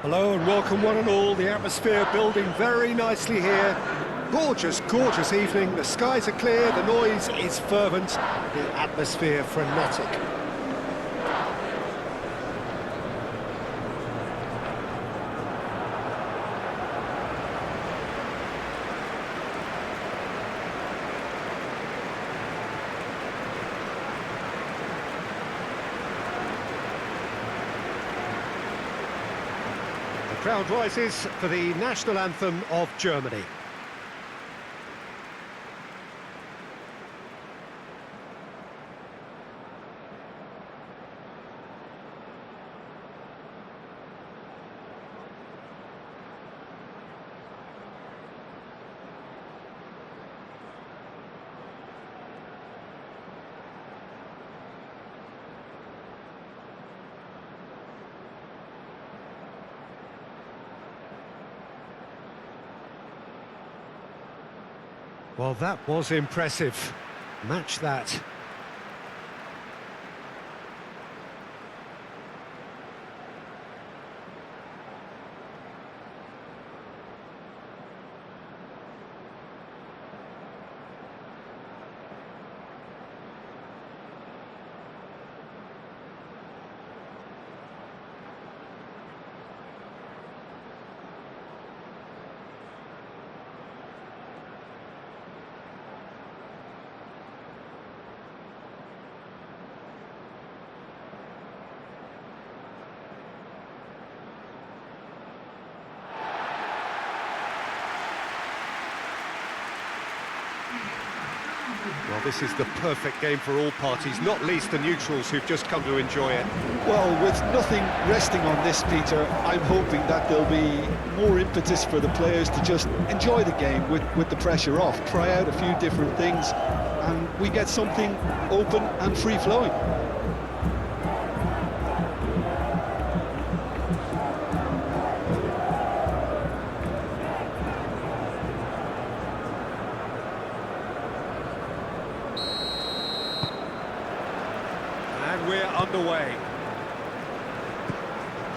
Hello and welcome one and all. The atmosphere building very nicely here. Gorgeous, gorgeous evening. The skies are clear, the noise is fervent, the atmosphere frenetic. The crowd rises for the national anthem of Germany. Well, that was impressive. Match that. Well, this is the perfect game for all parties, not least the neutrals who've just come to enjoy it. Well, with nothing resting on this, Peter, I'm hoping that there'll be more impetus for the players to just enjoy the game with the pressure off, try out a few different things, and we get something open and free-flowing. And we're underway.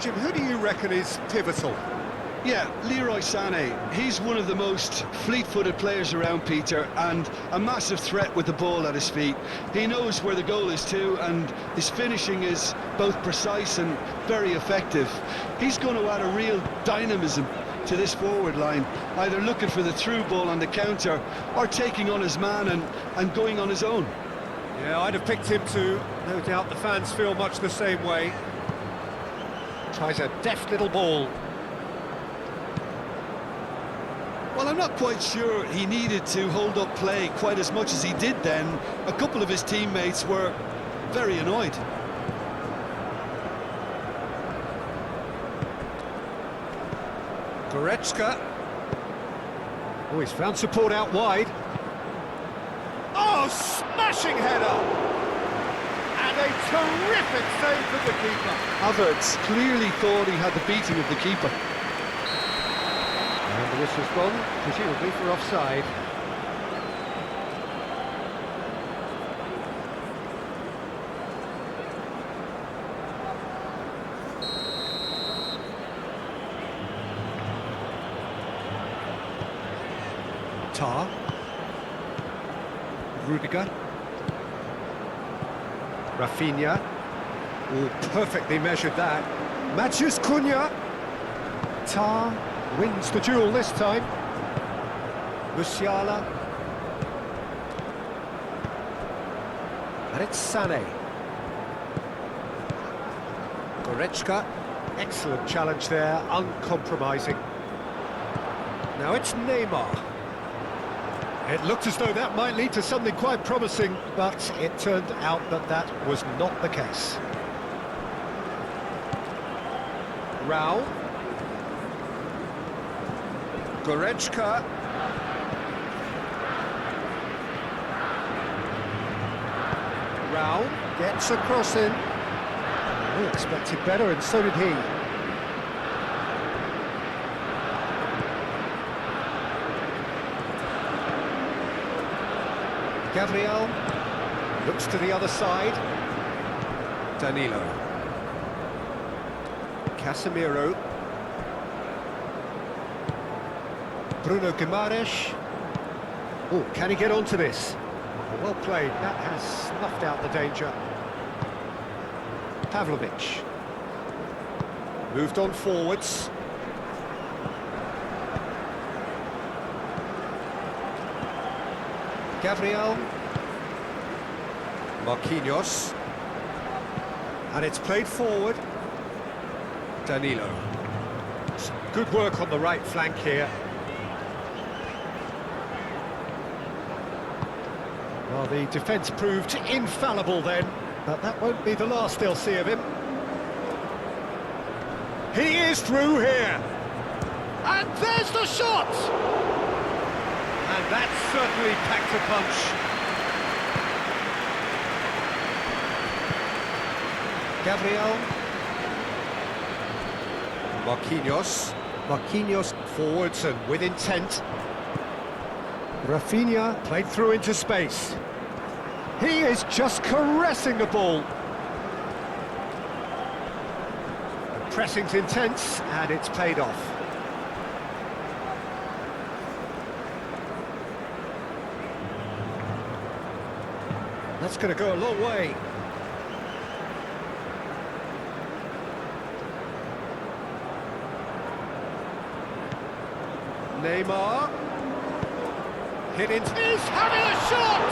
Jim, who do you reckon is pivotal? Yeah, Leroy Sané. He's one of the most fleet-footed players around, Peter, and a massive threat with the ball at his feet. He knows where the goal is too, and his finishing is both precise and very effective. He's going to add a real dynamism to this forward line, either looking for the through ball on the counter or taking on his man and going on his own. Yeah, I'd have picked him too. No doubt the fans feel much the same way. Tries a deft little ball. Well, I'm not quite sure he needed to hold up play quite as much as he did then. A couple of his teammates were very annoyed. Goretzka. Oh, he's found support out wide. Oh, smashing header! And a terrific save from the keeper. Havertz clearly thought he had the beating of the keeper. And the whistle's gone, presumably for offside. Tar. Rudiger. Rafinha. Oh, perfectly measured that. Matheus Cunha. Tar wins the duel this time. Musiala. And it's Sané. Goretzka. Excellent challenge there, uncompromising. Now it's Neymar. It looked as though that might lead to something quite promising, but it turned out that that was not the case. Raul. Goretzka. Raul gets a cross in. We expected better, and so did he. Gabriel looks to the other side. Danilo. Casemiro. Bruno Guimaraes. Oh, can he get onto this? Well played, that has snuffed out the danger. Pavlovic. Moved on forwards. Gabriel. Marquinhos. And it's played forward. Danilo. Some good work on the right flank here. Well, the defence proved infallible then, but that won't be the last they'll see of him. He is through here! And there's the shot! And that certainly packed a punch. Gabriel. Marquinhos. Marquinhos forwards and with intent. Rafinha played through into space. He is just caressing the ball. The pressing's intense and it's paid off. That's going to go a long way. Neymar. Hit into... He's having a shot!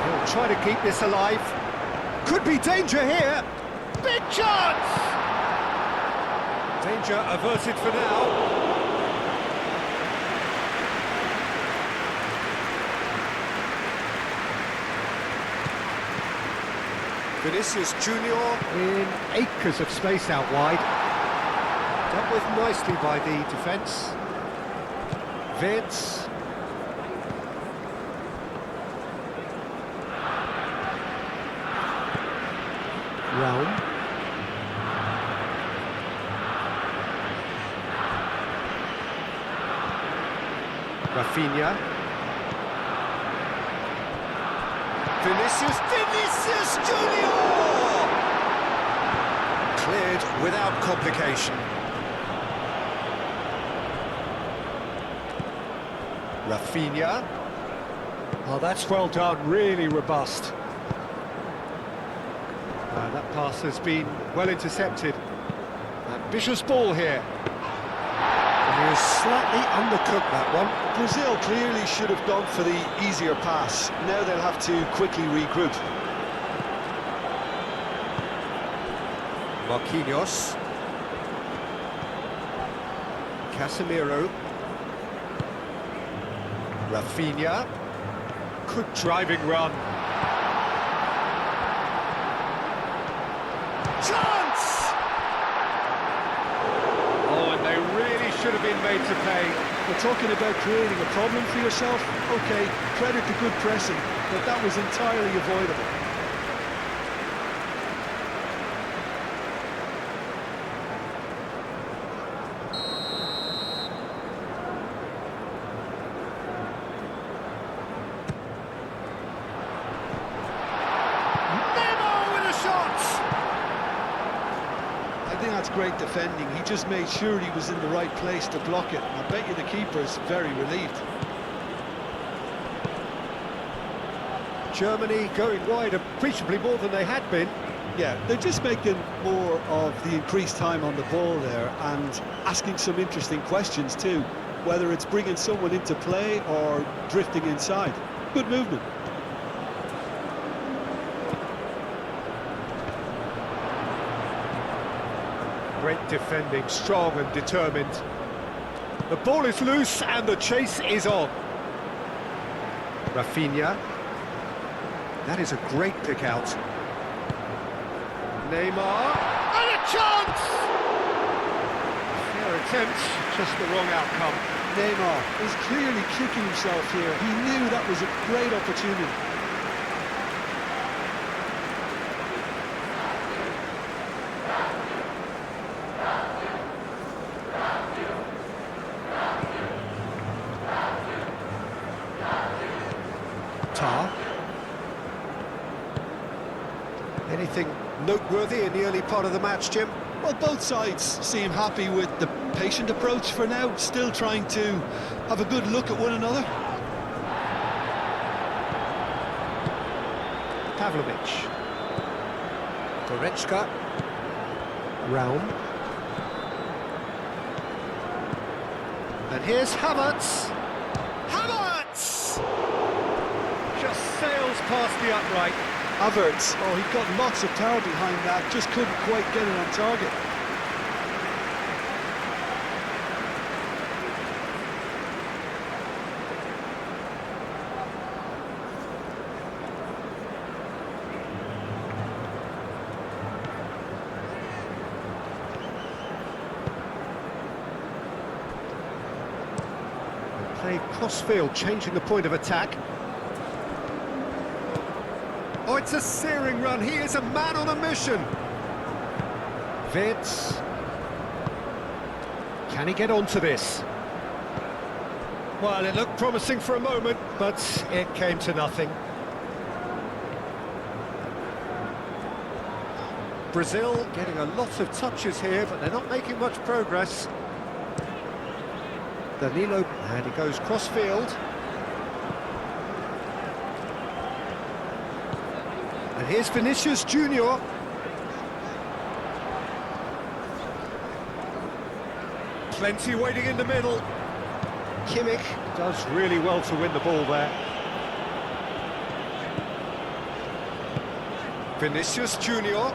He'll try to keep this alive. Could be danger here. Big chance! Danger averted for now. Vinicius Jr. in acres of space out wide. Dealt with nicely by the defence. Vids. Raum. Rafinha. Vinicius Jr! Cleared without complication. Rafinha. Oh, that's well done, really robust. That pass has been well intercepted. Ambitious ball here. And he was slightly undercooked, that one. Brazil clearly should have gone for the easier pass. Now they'll have to quickly regroup. Marquinhos. Casemiro. Rafinha. Good driving run. Chance! Oh, and they really should have been made to pay. We're talking about creating a problem for yourself. OK, credit to good pressing, but that was entirely avoidable. I think that's great defending. He just made sure he was in the right place to block it. I bet you the keeper's very relieved. Germany going wide appreciably more than they had been. Yeah, they're just making more of the increased time on the ball there and asking some interesting questions too, whether it's bringing someone into play or drifting inside. Good movement. Great defending, strong and determined. The ball is loose and the chase is on. Rafinha. That is a great pick out. Neymar. And a chance! Fair attempt, just the wrong outcome. Neymar is clearly kicking himself here. He knew that was a great opportunity. Anything noteworthy in the early part of the match, Jim? Well, both sides seem happy with the patient approach for now, still trying to have a good look at one another. Pavlovic. Goretzka. Raum. And here's Havertz. Havertz! Just sails past the upright. Havertz, oh, he got lots of power behind that, just couldn't quite get it on target. Play cross-field, changing the point of attack. Oh, it's a searing run. He is a man on a mission. Wirtz. Can he get onto this? Well, it looked promising for a moment, but it came to nothing. Brazil getting a lot of touches here, but they're not making much progress. Danilo, and he goes cross-field. And here's Vinicius Jr. Plenty waiting in the middle. Kimmich does really well to win the ball there. Vinicius Jr.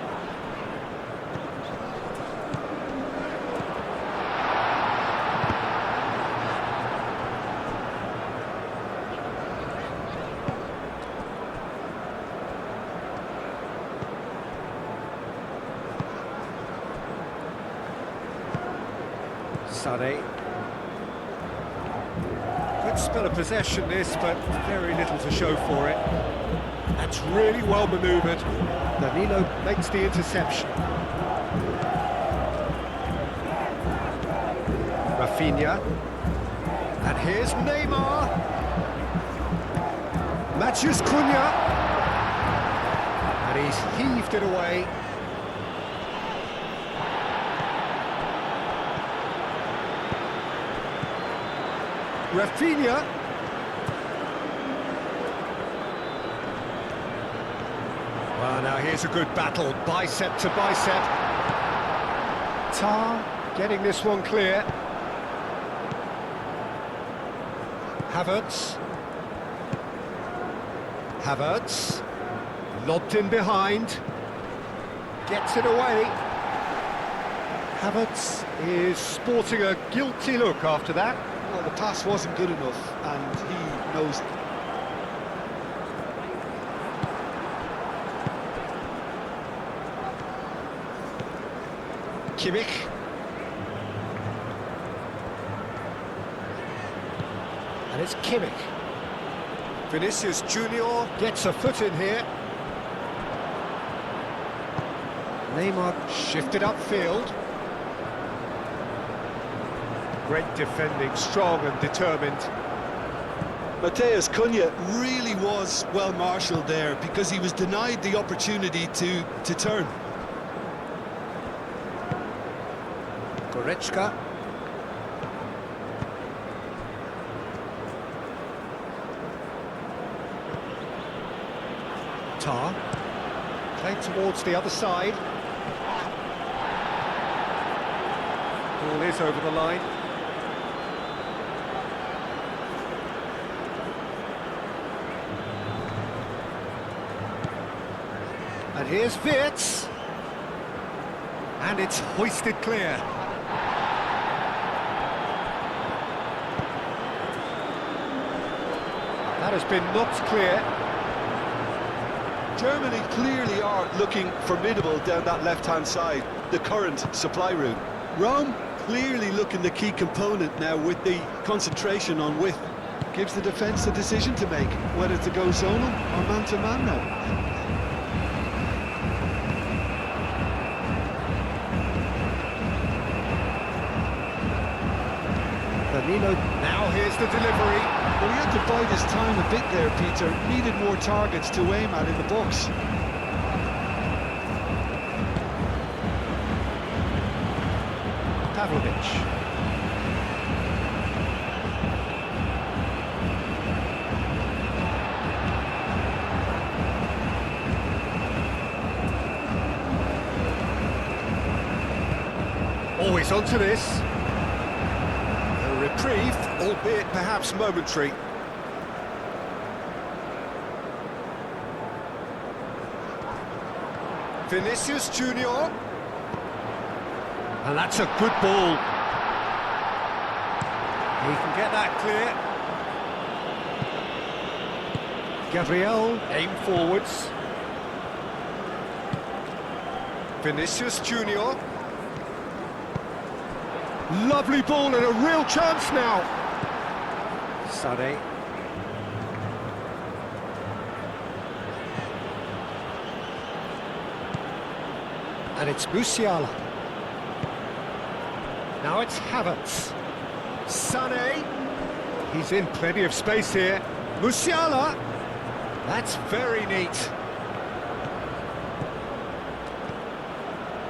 Sade. Good spell of possession this, but very little to show for it. That's really well manoeuvred. Danilo makes the interception. Rafinha. And here's Neymar. Matheus Cunha. And he's heaved it away. Rafinha. Well, now here's a good battle, bicep to bicep. Tar getting this one clear. Havertz. Havertz. Lobbed in behind. Gets it away. Havertz is sporting a guilty look after that. Well, the pass wasn't good enough, and he knows. Kimmich. And it's Kimmich. Vinicius Jr. gets a foot in here. Neymar shifted upfield. Great defending, strong and determined. Matheus Cunha really was well marshalled there because he was denied the opportunity to turn. Goretzka. Tar. Played towards the other side. Ball is over the line. And here's Wirtz. And it's hoisted clear. That has been knocked clear. Germany clearly are looking formidable down that left-hand side, the current supply route. Rome clearly looking the key component now with the concentration on width. Gives the defence a decision to make, whether to go zonal or man-to-man now. Danilo, now here's the delivery. Well, he had to bide his time a bit there, Peter. Needed more targets to aim at in the box. Pavlovic. Always onto this. A reprieve, albeit perhaps momentary. Vinicius Jr. And that's a good ball. He can get that clear. Gabriel, aim forwards. Vinicius Jr. Lovely ball and a real chance now. Sané. And it's Musiala. Now it's Havertz. Sané. He's in plenty of space here. Musiala. That's very neat.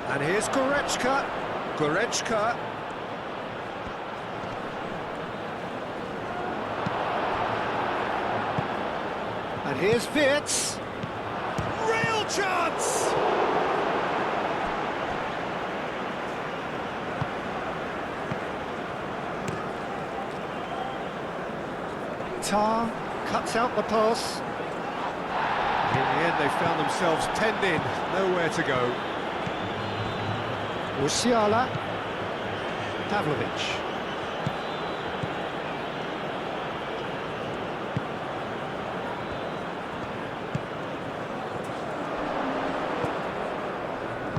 And here's Goretzka. Goretzka. And here's Wirtz. Real chance! Tar cuts out the pass. In the end, they found themselves penned in, nowhere to go. Musiala. Pavlovic.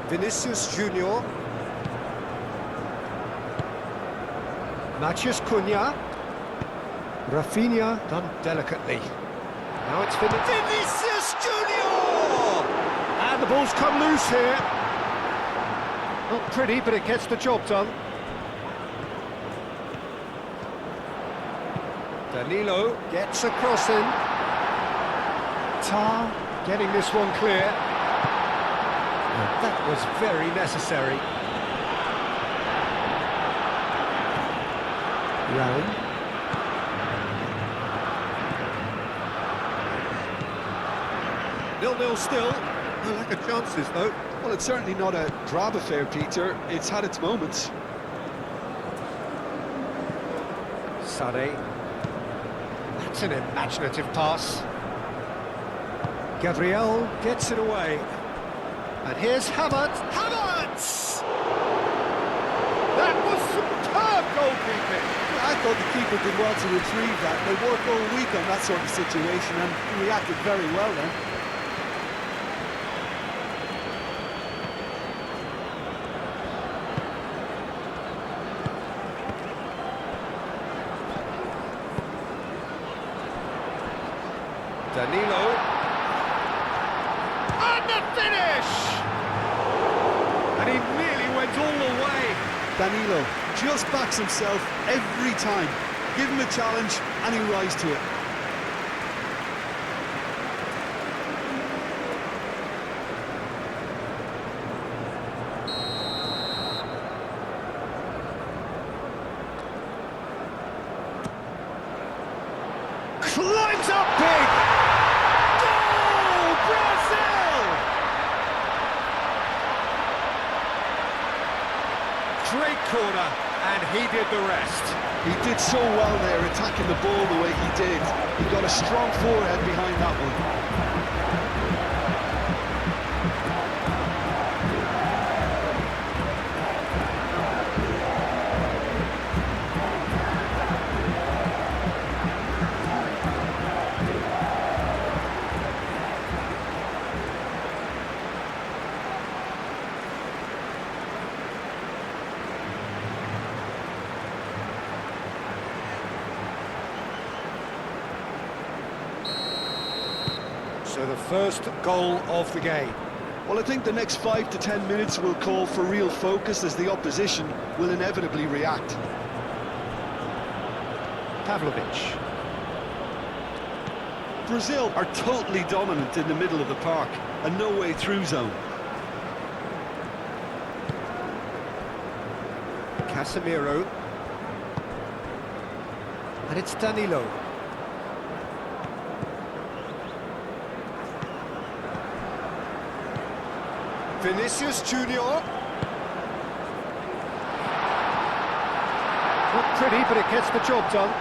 Vinicius Jr. Matheus Cunha. Rafinha done delicately. Now it's Vinicius Jr. And the ball's come loose here. Not pretty, but it gets the job done. Danilo gets a cross in. Tar getting this one clear. And that was very necessary. Round. 0-0 still. No lack of chances, though. Well, it's certainly not a drab affair, Peter. It's had its moments. Sané. That's an imaginative pass. Gabriel gets it away. And here's Havertz. Havertz! That was superb goalkeeping. I thought the keeper did well to retrieve that. They work all week on that sort of situation and he reacted very well then. Danilo. And the finish! And he nearly went all the way. Danilo just backs himself every time. Give him a challenge and he rises to it. Climbs up big! Goal! Brazil! Great corner, and he did the rest. He did so well there, attacking the ball the way he did. He got a strong forehead behind that one. So the first goal of the game. Well, I think the next 5 to 10 minutes will call for real focus as the opposition will inevitably react. Pavlovic. Brazil are totally dominant in the middle of the park, a no-way through zone. Casemiro. And it's Danilo. Vinicius Jr. Not pretty, but it gets the job done.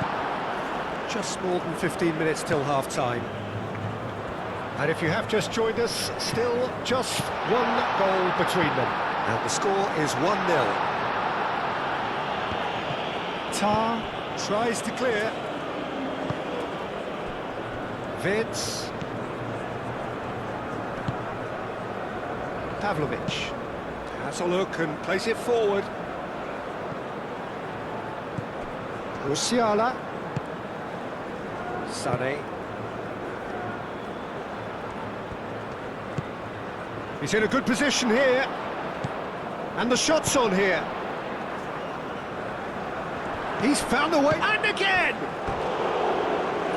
Just more than 15 minutes till half-time. And if you have just joined us, still just one goal between them. And the score is 1-0. Tar tries to clear. Vince. Pavlovic has a look and plays it forward. Musiala. Sané. He's in a good position here. And the shot's on here. He's found the way, and again!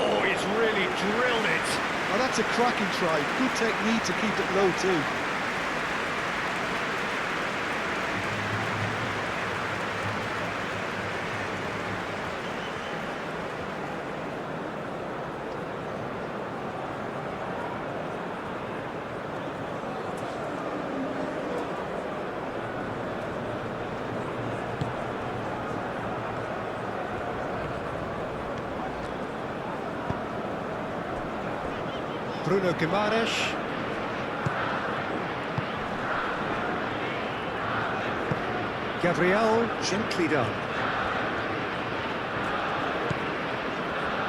Oh, he's really drilled it. Oh, that's a cracking try. Good technique to keep it low too. Bruno Guimaraes. Gabriel, gently done.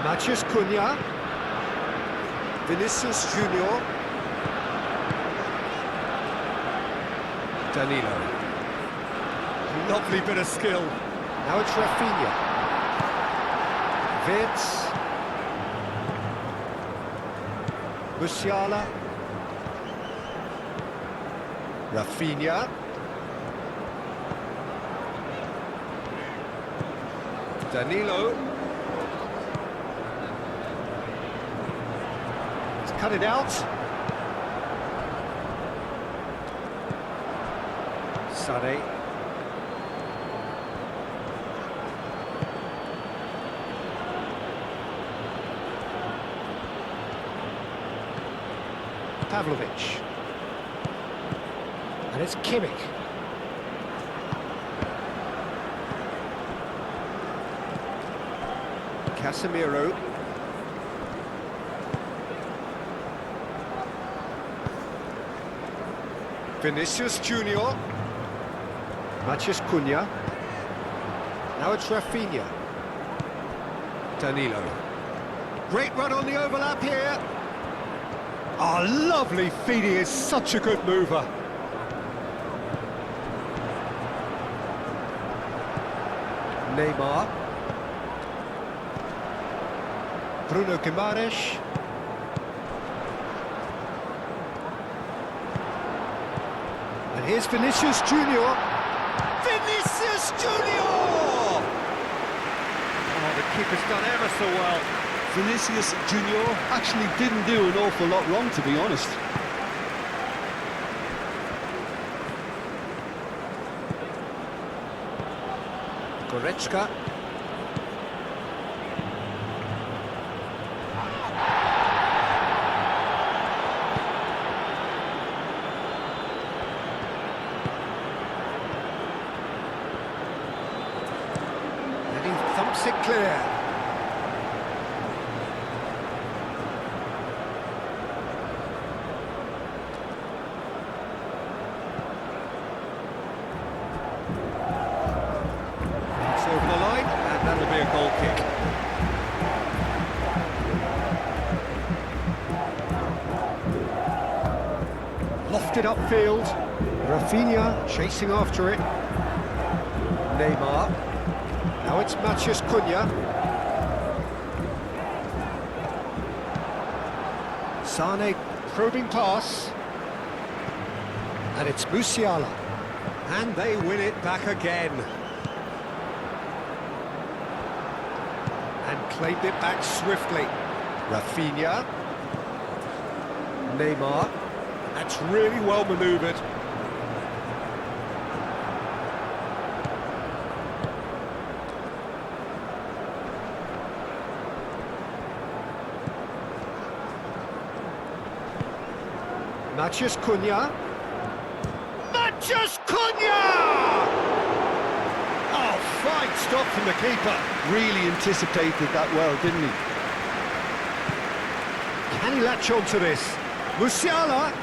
Matheus Cunha. Vinicius Jr. Danilo. Lovely bit of skill. Now it's Rafinha. Vince. Musiala. Rafinha. Danilo. He's cut it out. Sané. Pavlovic. And it's Kimmich. Casemiro. Vinicius Jr. Matheus Cunha. Now it's Rafinha. Danilo. Great run on the overlap here. Oh, lovely feet, he is such a good mover. Neymar. Bruno Guimaraes. And here's Vinicius Jr. Vinicius Jr! Oh, the keeper's done ever so well. Vinicius Jr. actually didn't do an awful lot wrong, to be honest. Goretzka. And he thumps it clear. Over the line, and that'll be a goal kick. Lofted upfield. Rafinha chasing after it. Neymar. Now it's Matheus Cunha. Sané probing pass. And it's Musiala. And they win it back again. And claimed it back swiftly. Rafinha. Neymar. That's really well manoeuvred. Matheus Cunha. Matheus Cunha! Oh, fine stop from the keeper. Really anticipated that well, didn't he? Can he latch on to this? Musiala!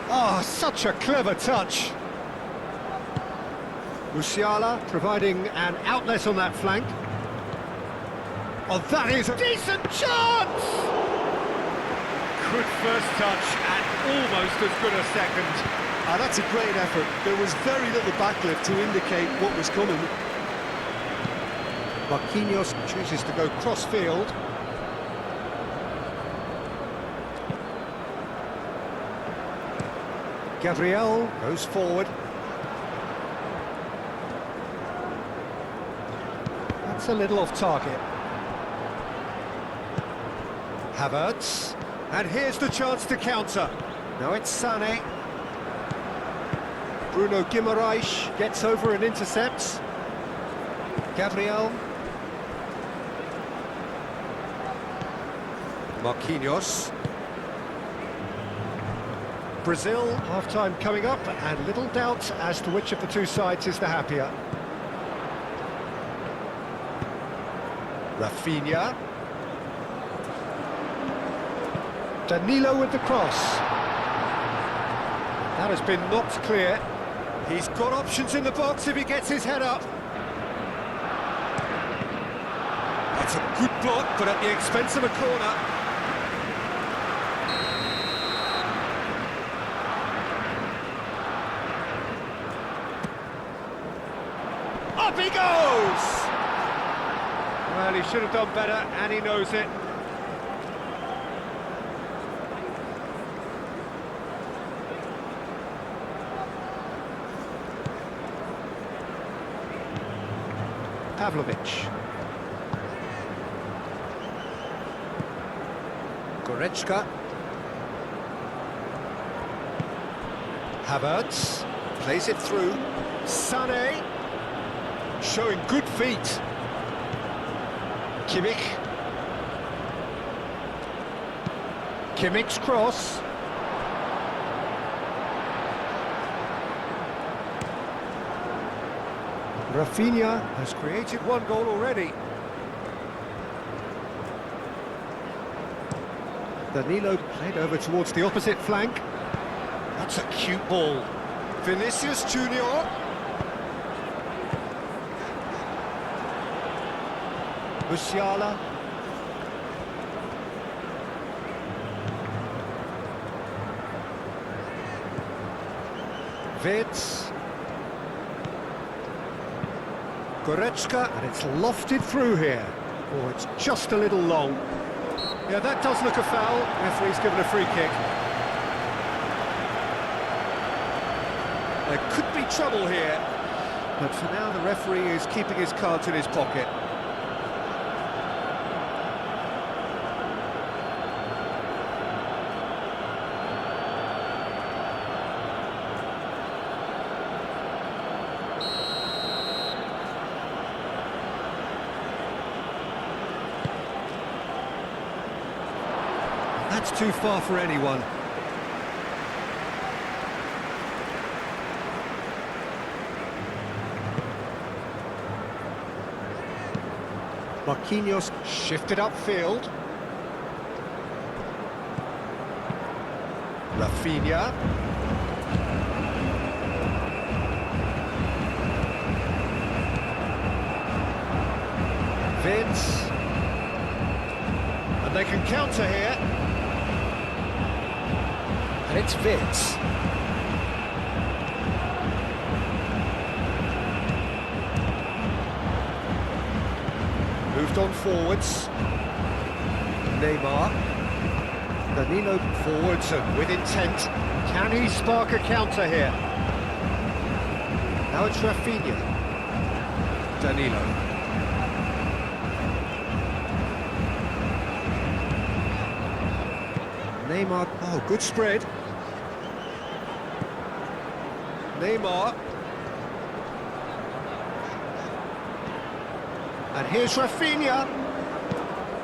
Oh, such a clever touch. Musiala providing an outlet on that flank. Oh, that is a decent chance! Good first touch and almost as good a second. That's a great effort. There was very little backlift to indicate what was coming. Marquinhos chooses to go cross-field. Gabriel goes forward. That's a little off target. Havertz. And here's the chance to counter. Now it's Sané. Bruno Guimaraes gets over and intercepts. Gabriel. Marquinhos. Brazil, half-time coming up, and little doubt as to which of the two sides is the happier. Rafinha. Danilo with the cross. That has been knocked clear. He's got options in the box if he gets his head up. That's a good block, but at the expense of a corner. Up he goes! Well, he should have done better, and he knows it. Pavlovic. Goretzka. Havertz plays it through. Sané showing good feet. Kimmich's cross. Rafinha has created one goal already. Danilo played over towards the opposite flank. That's a cute ball. Vinicius Jr. Musiala. Wirtz. Goretzka, and it's lofted through here. Oh, it's just a little long. Yeah, that does look a foul. Referee's given a free kick. There could be trouble here, but for now the referee is keeping his cards in his pocket. That's too far for anyone. Marquinhos shifted upfield. Rafinha. Vince. And they can counter here. And it's Vince. Moved on forwards. Neymar. Danilo forwards and with intent. Can he spark a counter here? Now it's Rafinha. Danilo. Neymar. Oh, good spread. Neymar. And here's Rafinha.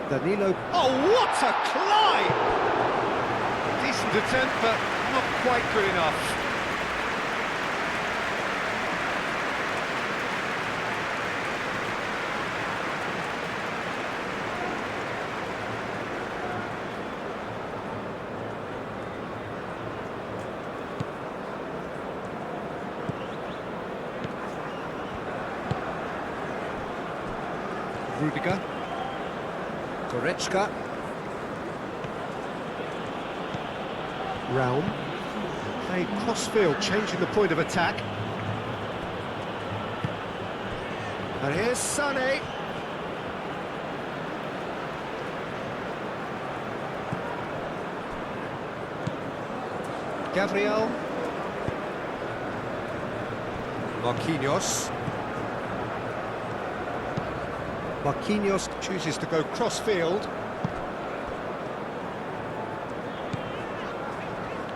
Danilo. Oh, what a climb! Decent attempt, but not quite good enough. Rudiger. Goretzka. Raum. Played cross-field, changing the point of attack. And here's Sané. Gabriel. Marquinhos. Marquinhos chooses to go cross-field.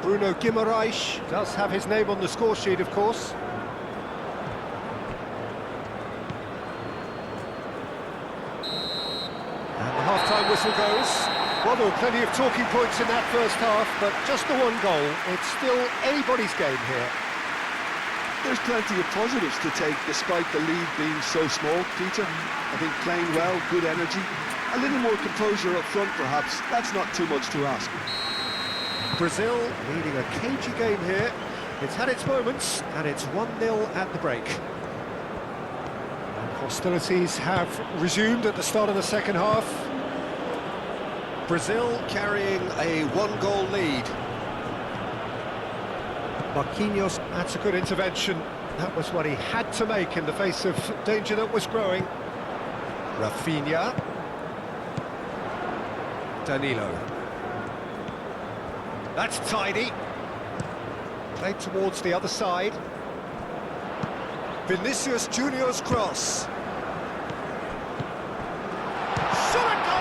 Bruno Guimaraes does have his name on the score sheet, of course. And the half-time whistle goes. Well, there were plenty of talking points in that first half, but just the one goal. It's still anybody's game here. There's plenty of positives to take despite the lead being so small, Peter. I think playing well, good energy, a little more composure up front perhaps. That's not too much to ask. Brazil leading a cagey game here. It's had its moments, and it's 1-0 at the break. And hostilities have resumed at the start of the second half. Brazil carrying a one-goal lead. Marquinhos, that's a good intervention. That was what he had to make in the face of danger that was growing. Rafinha. Danilo. That's tidy. Played towards the other side. Vinicius Junior's cross. Shot a goal!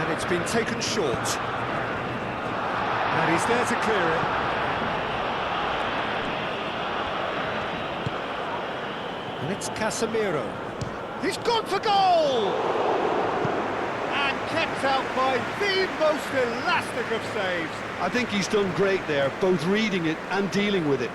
It's been taken short. And he's there to clear it. And it's Casemiro. He's gone for goal! And kept out by the most elastic of saves. I think he's done great there, both reading it and dealing with it.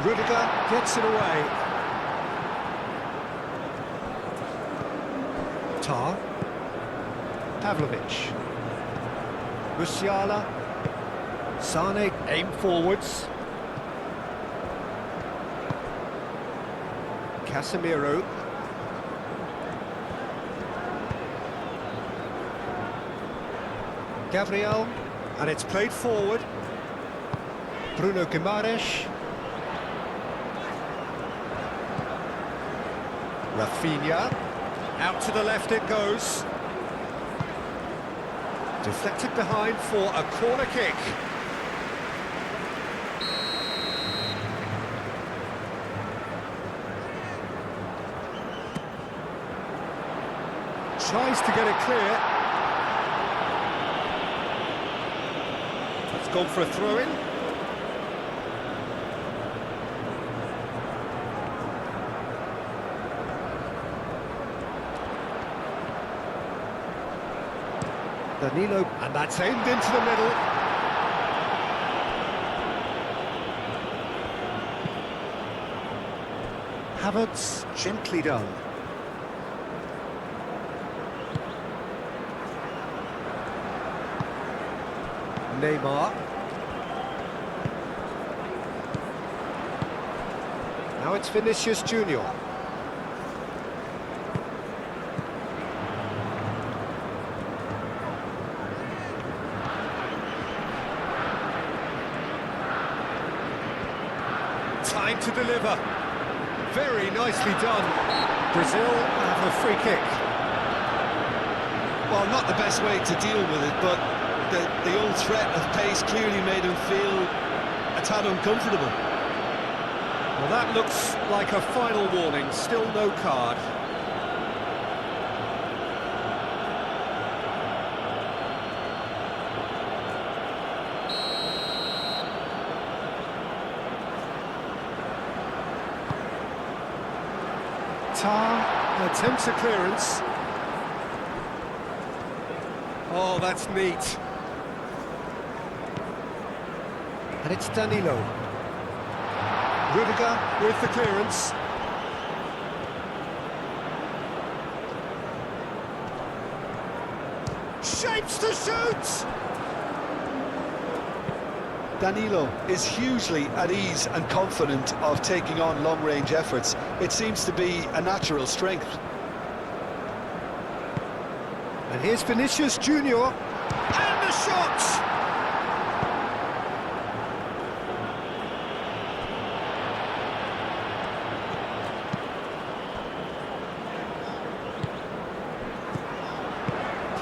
Rudiger gets it away. Tar. Pavlovic. Musiala. Sane aim forwards. Casemiro. Gabriel. And it's played forward. Bruno Guimaraes. Rafinha, out to the left it goes. Deflected behind for a corner kick. Tries to get it clear. It's gone for a throw-in. Danilo, and that's aimed into the middle. Havertz, gently done. Neymar. Now it's Vinicius Jr. Trying to deliver. Very nicely done. Brazil have a free kick. Well, not the best way to deal with it, but the old threat of pace clearly made him feel a tad uncomfortable. Well, that looks like a final warning. Still no card. Tar attempts a clearance. Oh, that's neat. And it's Danilo. Rudiger with the clearance. Shapes to shoot! Danilo is hugely at ease and confident of taking on long-range efforts. It seems to be a natural strength. And here's Vinicius Jr. And the shot!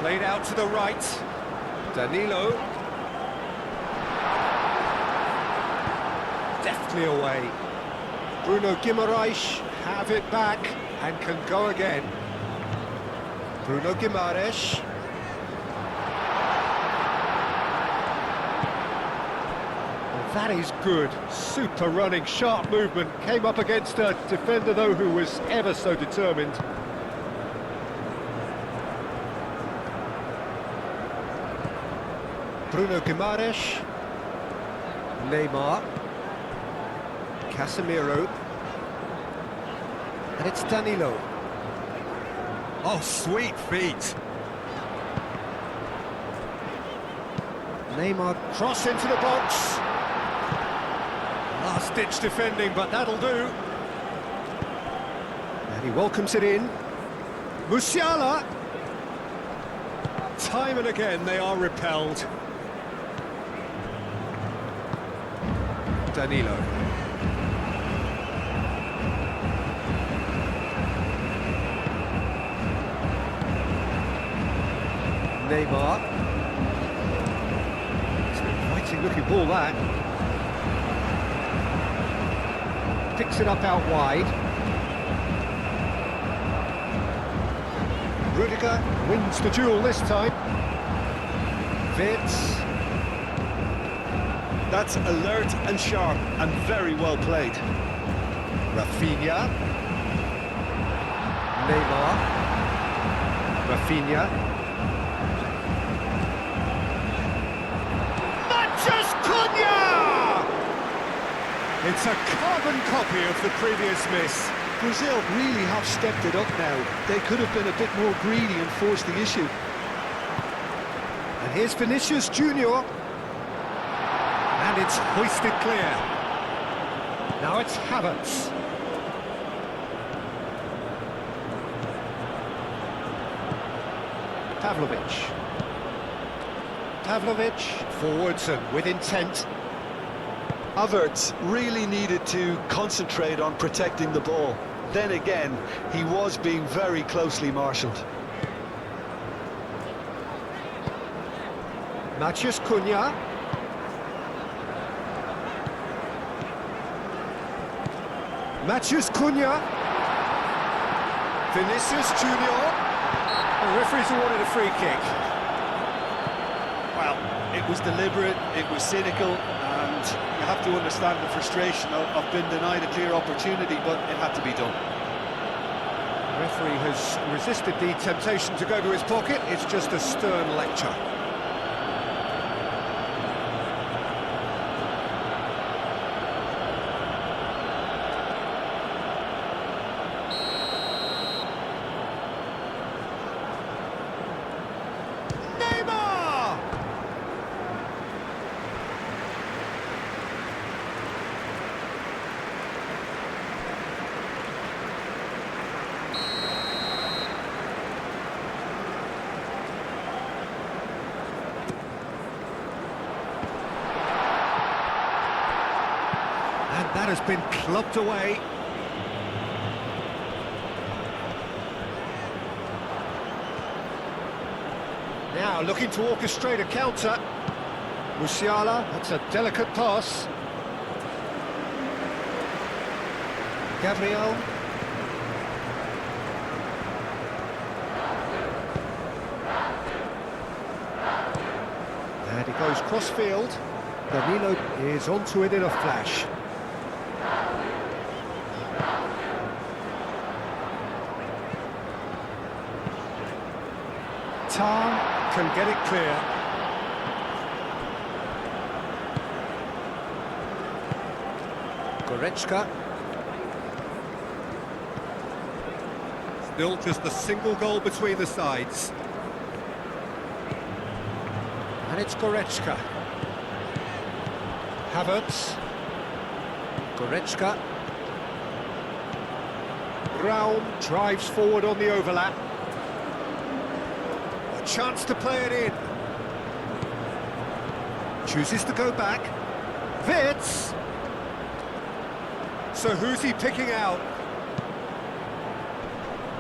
Played out to the right. Danilo. Deftly away. Bruno Guimaraes have it back and can go again. Bruno Guimaraes. Well, that is good. Super running, sharp movement. Came up against a defender, though, who was ever so determined. Bruno Guimaraes. Neymar. Casemiro. And it's Danilo. Oh, sweet feet. Neymar cross into the box. Last-ditch defending, but that'll do. And he welcomes it in. Musiala. Time and again they are repelled. Danilo. Neymar. It's an inviting looking ball, that. Picks it up out wide. Rudiger wins the duel this time. Fits. That's alert and sharp and very well played. Rafinha. Neymar. Rafinha. It's a carbon copy of the previous miss. Brazil really have stepped it up now. They could have been a bit more greedy and forced the issue. And here's Vinicius Jr. And it's hoisted clear. Now it's Havertz. Pavlovic forwards and with intent. Havertz really needed to concentrate on protecting the ball. Then again, he was being very closely marshalled. Matheus Cunha. Matheus Cunha. Vinicius Jr. The referee's awarded a free kick. Well, it was deliberate, it was cynical, and you have to understand the frustration of being denied a clear opportunity, but it had to be done. The referee has resisted the temptation to go to his pocket. It's just a stern lecture. That has been clubbed away. Now looking to orchestrate a counter. Musiala, that's a delicate pass. Gabriel. And he goes cross-field. Danilo is onto it in a flash. Tar can get it clear. Goretzka. Still just a single goal between the sides. And it's Goretzka. Havertz. Goretzka. Raum drives forward on the overlap. A chance to play it in. Chooses to go back. Wirtz. So who's he picking out?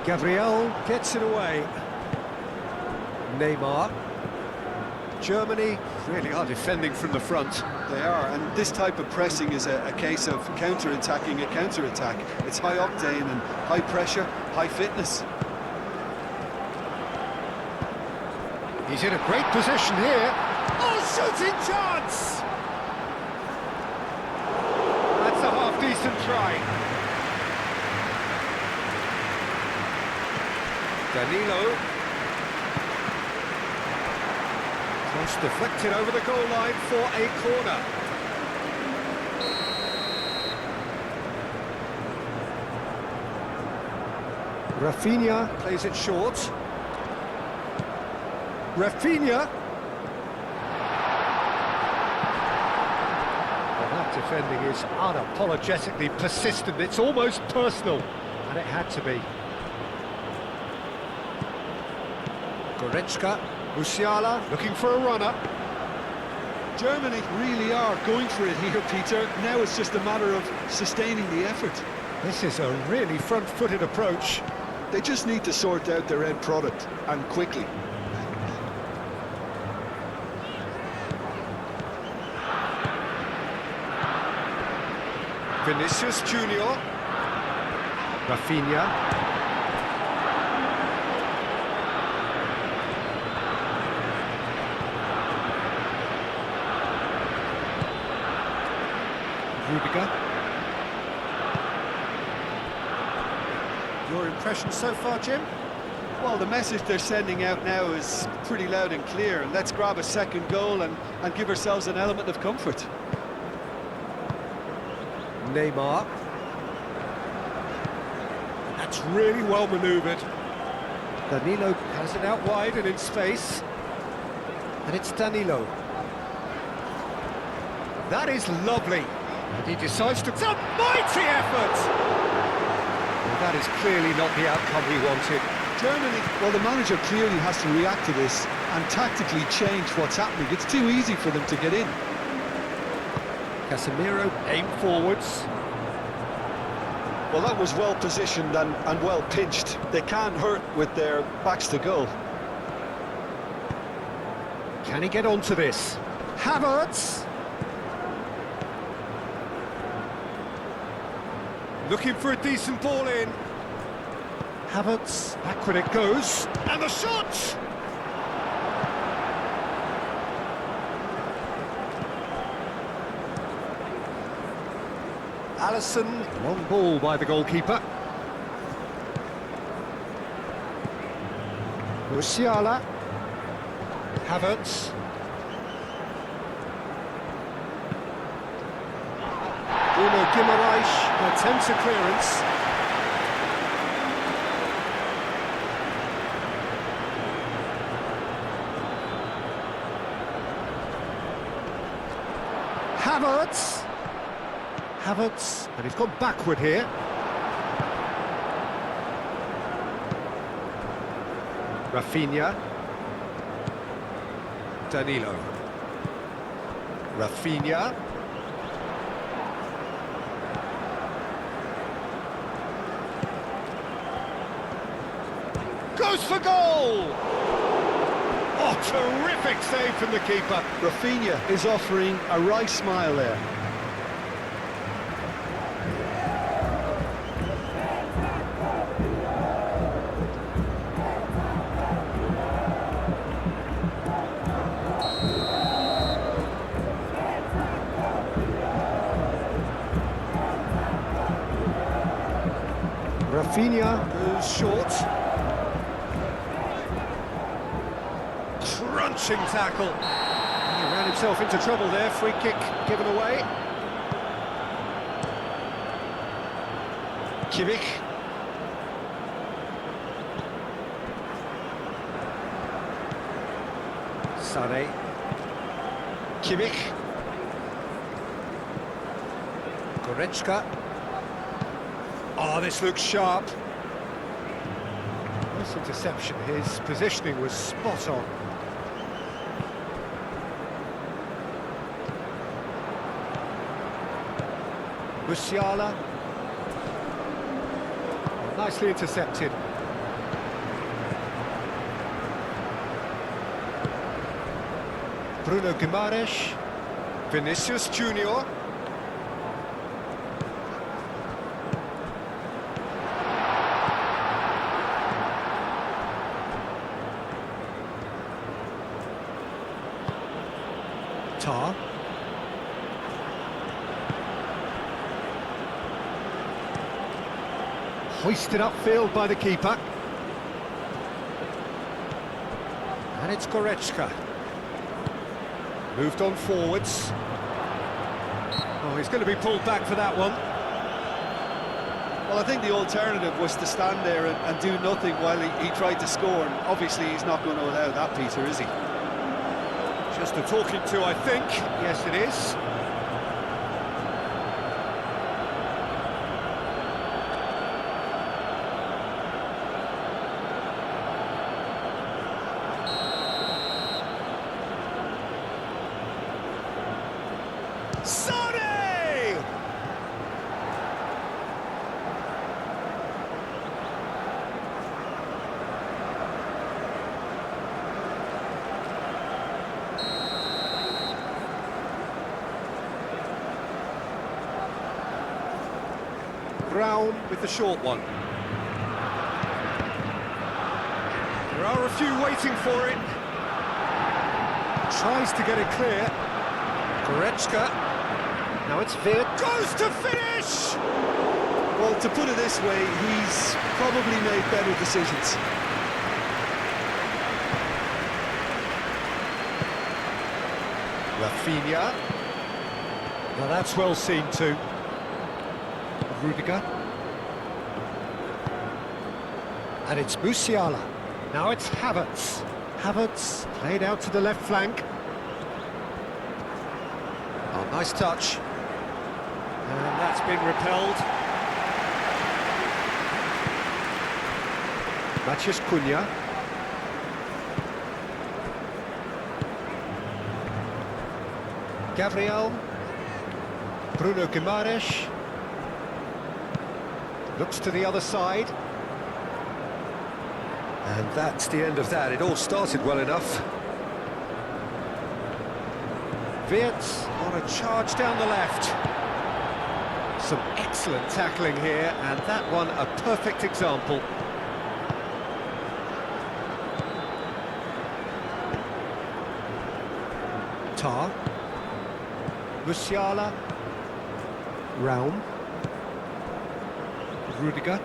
Gabriel gets it away. Neymar. Germany really are defending from the front. They are, and this type of pressing is a case of counter-attacking a counter-attack. It's high octane and high pressure, high fitness. He's in a great position here. Oh, shooting chance! That's a half-decent try. Danilo. Cross deflected over the goal line for a corner. Rafinha plays it short. Rafinha. Well, that defending is unapologetically persistent. It's almost personal, and it had to be. Goretzka. Musiala looking for a runner. Germany really are going for it here, Peter. Now it's just a matter of sustaining the effort. This is a really front-footed approach. They just need to sort out their end product, and quickly. Vinicius Jr. Rafinha. Rudiger. Your impression so far, Jim? Well, the message they're sending out now is pretty loud and clear. Let's grab a second goal and give ourselves an element of comfort. Neymar. That's really well manoeuvred. Danilo has it out wide and in space. And it's Danilo. That is lovely. And he decides to... It's a mighty effort! Well, that is clearly not the outcome he wanted. Germany, well, the manager clearly has to react to this and tactically change what's happening. It's too easy for them to get in. Casemiro aim forwards. Well, that was well positioned and well pinched. They can't hurt with their backs to goal. Can he get onto this? Havertz! Looking for a decent ball in. Havertz, backward it goes, and the shot! Alisson, long ball by the goalkeeper. Musiala. Havertz. Bruno Guimaraes attempts a clearance. Havertz, and he's gone backward here. Rafinha. Danilo. Rafinha. goes for goal! Oh, terrific save from the keeper. Rafinha is offering a right smile there. Rafinha goes short. Crunching tackle. He ran himself into trouble there. Free kick given away. Kimmich. Sané. Kimmich. Goretzka. Oh, this looks sharp. Nice interception. His positioning was spot on. Musiala. Oh, nicely intercepted. Bruno Guimaraes. Vinicius Jr. Tar. Hoisted upfield by the keeper. And it's Goretzka. Moved on forwards. Oh, he's going to be pulled back for that one. Well, I think the alternative was to stand there and do nothing while he tried to score. And obviously, he's not going to allow that, Peter, is he? Just a talking to, I think. Yes, it is. Sané! Brown with the short one. There are a few waiting for it. Tries to get it clear. Goretzka. Now it's Veer. Goes to finish! Well, to put it this way, he's probably made better decisions. Rafinha. Now that's well seen too. Rudiger. And it's Musiala. Now it's Havertz. Havertz played out to the left flank. Oh, nice touch. And that's been repelled. Matheus Cunha. Gabriel. Bruno Guimaraes. Looks to the other side. And that's the end of that. It all started well enough. Wirtz on a charge down the left. Some excellent tackling here, and that one a perfect example. Tar. Musiala. Raum. Rudiger.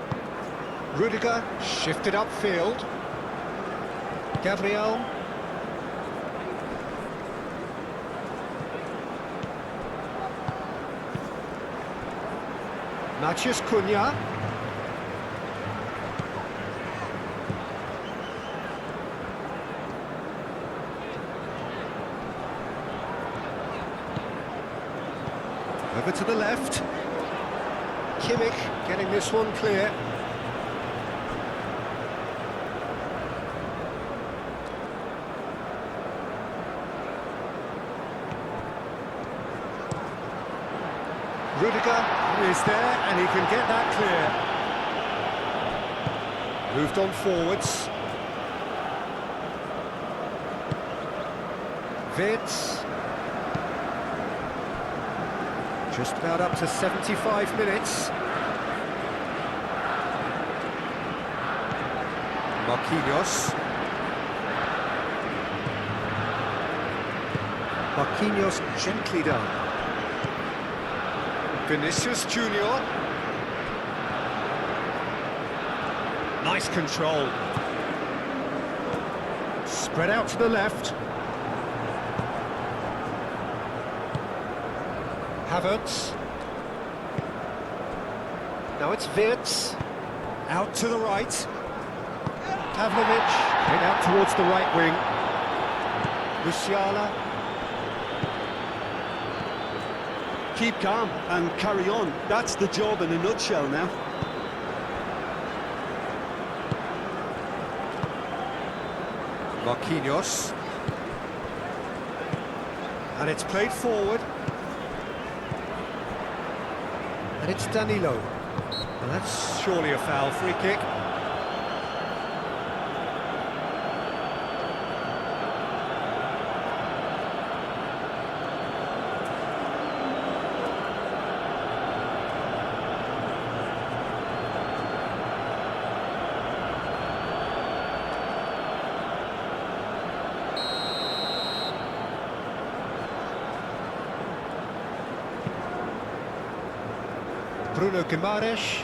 Rudiger shifted upfield. Gabriel. Matheus Cunha. Over to the left. Kimmich getting this one clear. Rudiger is there, and he can get that clear. Moved on forwards. Vids. Just about up to 75 minutes. Marquinhos. Marquinhos gently done. Vinicius Jr. Nice control. Spread out to the left. Havertz. Now it's Wirtz. Out to the right. Pavlovic. Head out towards the right wing. Musiala. Keep calm and carry on. That's the job in a nutshell now. Marquinhos. And it's played forward. And it's Danilo. And that's surely a foul. Free kick. Bruno Guimaraes.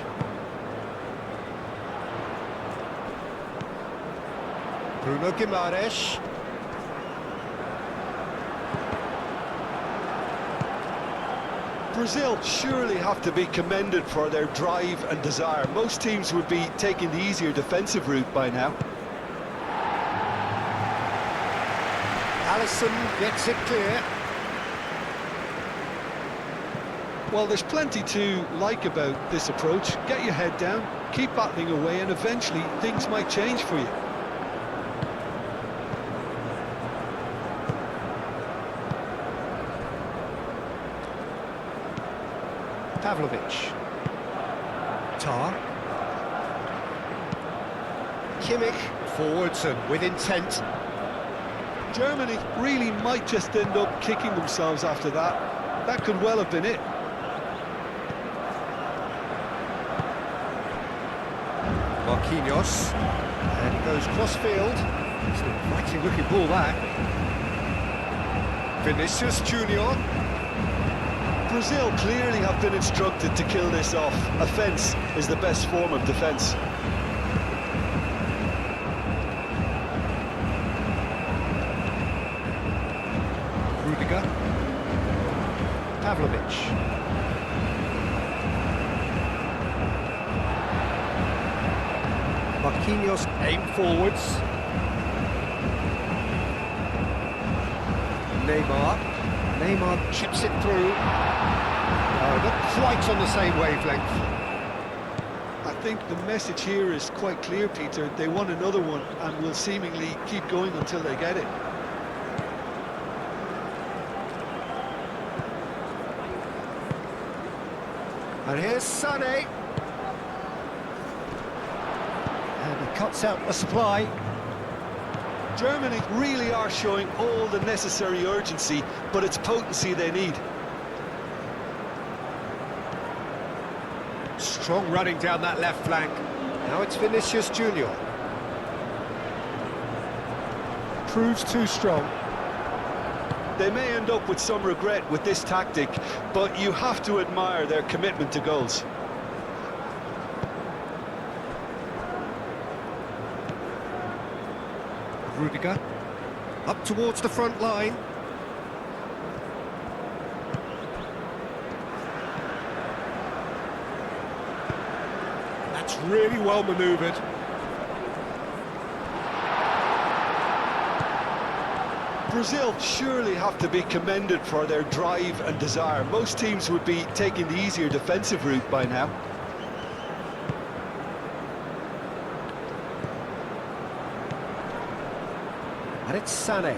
Bruno Guimaraes. Brazil surely have to be commended for their drive and desire. Most teams would be taking the easier defensive route by now. Alisson gets it clear. Well, there's plenty to like about this approach. Get your head down, keep battling away, and eventually things might change for you. Pavlovic. Tar. Kimmich. Forwards and with intent. Germany really might just end up kicking themselves after that. That could well have been it. Marquinhos, and he goes cross-field. It's an inviting looking ball back. Vinicius Jr. Brazil clearly have been instructed to kill this off. Offence is the best form of defence. Rudiger. Pavlovic. Marquinhos aim forwards. Neymar chips it through. Not quite on the same wavelength. I think the message here is quite clear, Peter. They want another one and will seemingly keep going until they get it. And here's Sané. And he cuts out the supply. Germany really are showing all the necessary urgency, but it's potency they need. Strong running down that left flank. Now it's Vinicius Jr. Proves too strong. They may end up with some regret with this tactic, but you have to admire their commitment to goals. Rudiger, up towards the front line. That's really well manoeuvred. Brazil surely have to be commended for their drive and desire. Most teams would be taking the easier defensive route by now. And it's Sané.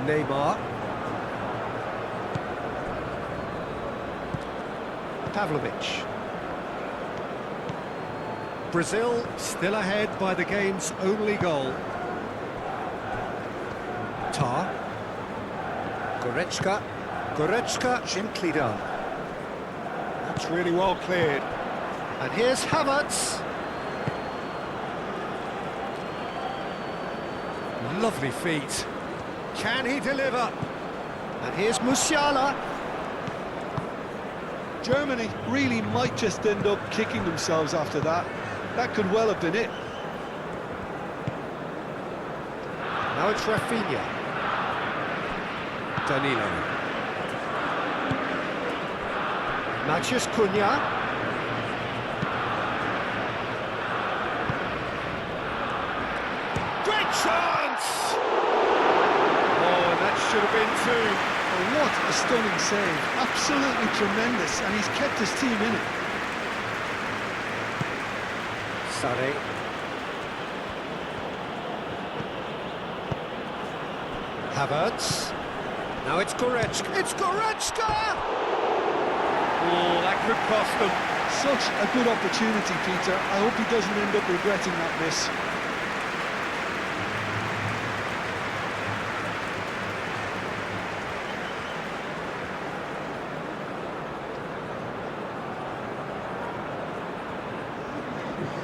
Neymar. Pavlovic. Brazil still ahead by the game's only goal. Tar. Goretzka. Goretzka, gently done. That's really well cleared. And here's Havertz. Lovely feet. Can he deliver? And here's Musiala. Germany really might just end up kicking themselves after that. That could well have been it. Now it's Rafinha. Danilo. Matheus Cunha. Great chance! Oh, that should have been two. Oh, what a stunning save. Absolutely tremendous, and he's kept his team in it. Sané. Havertz. Now it's Goretzka. It's Goretzka! Oh, that could cost them. Such a good opportunity, Peter. I hope he doesn't end up regretting that miss.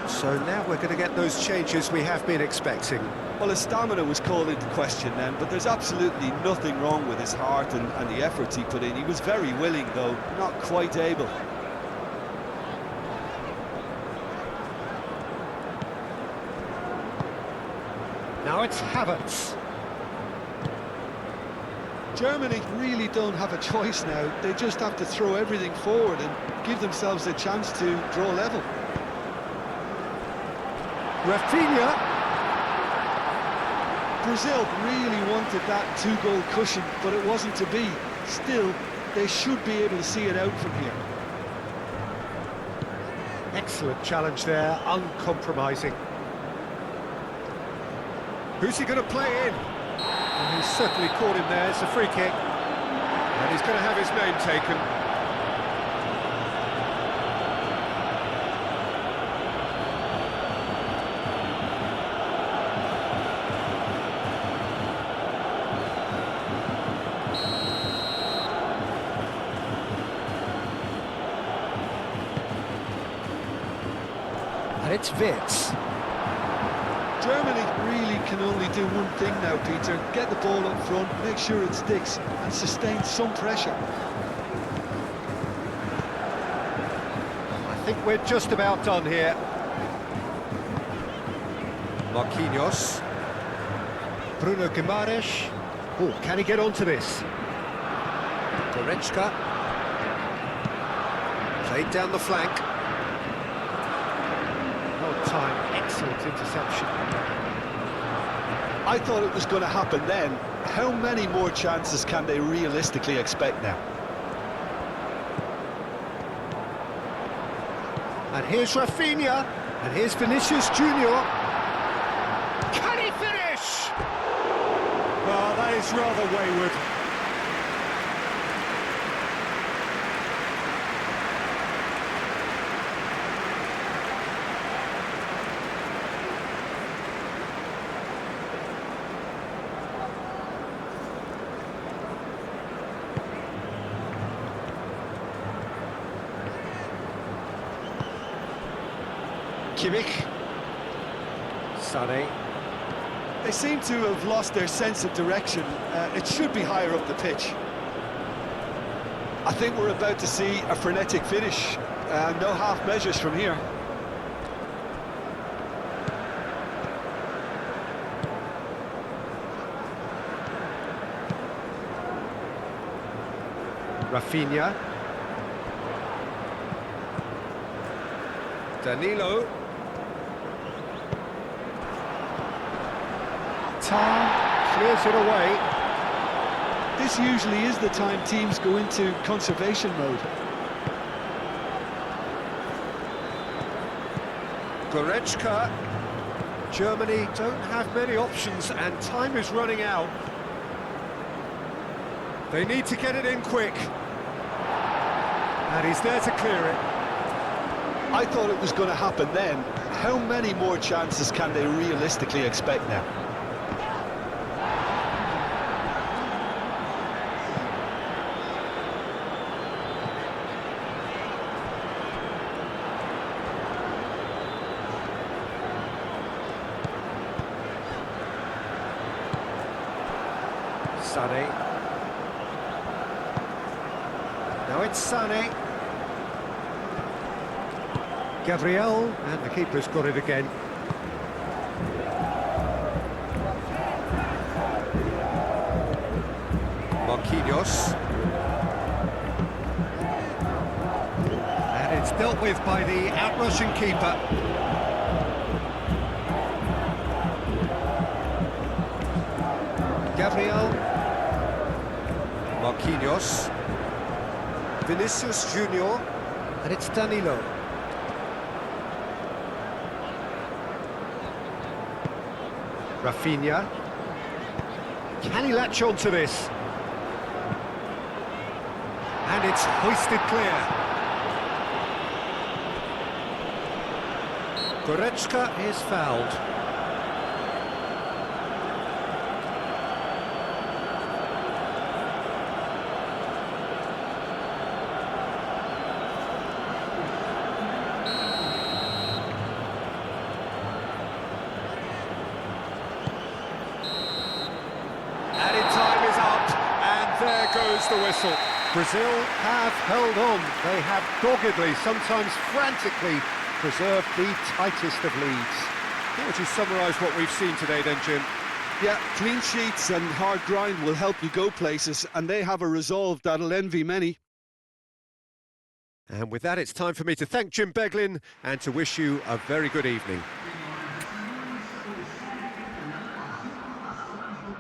So now we're going to get those changes we have been expecting. Well, his stamina was called into question then, but there's absolutely nothing wrong with his heart and the efforts he put in. He was very willing, though, not quite able. Now it's Havertz. Germany really don't have a choice now. They just have to throw everything forward and give themselves a chance to draw level. Rafinha. Brazil really wanted that two-goal cushion, but it wasn't to be. Still, they should be able to see it out from here. Excellent challenge there, uncompromising. Who's he going to play in? And he's certainly caught him there. It's a free kick. And he's going to have his name taken. And it's Wits. Germany really can only do one thing now, Peter. Get the ball up front, make sure it sticks, and sustain some pressure. I think we're just about done here. Marquinhos. Bruno Guimaraes. Oh, can he get onto this? Goretzka. Played down the flank. Well timed, excellent interception. I thought it was going to happen then. How many more chances can they realistically expect now? And here's Rafinha. And here's Vinicius Jr. Can he finish? Well, that is rather wayward. Kimmich. Sané. They seem to have lost their sense of direction. It should be higher up the pitch. I think we're about to see a frenetic finish. No half measures from here. Rafinha. Danilo. Tar clears it away. This usually is the time teams go into conservation mode. Goretzka. Germany don't have many options and time is running out. They need to get it in quick. And he's there to clear it. I thought it was going to happen then. how many more chances can they realistically expect now? Sané. Now it's Sané. Gabriel, and the keeper's got it again. Marquinhos. And it's dealt with by the outrushing keeper. Gabriel. Marquinhos. Vinicius Jr. And it's Danilo. Rafinha. Can he latch on to this? And it's hoisted clear. Goretzka is fouled. There goes the whistle. Brazil have held on. They have doggedly, sometimes frantically, preserved the tightest of leads. How would you summarise what we've seen today then, Jim? Yeah, clean sheets and hard grind will help you go places, and they have a resolve that'll envy many. And with that, it's time for me to thank Jim Beglin and to wish you a very good evening.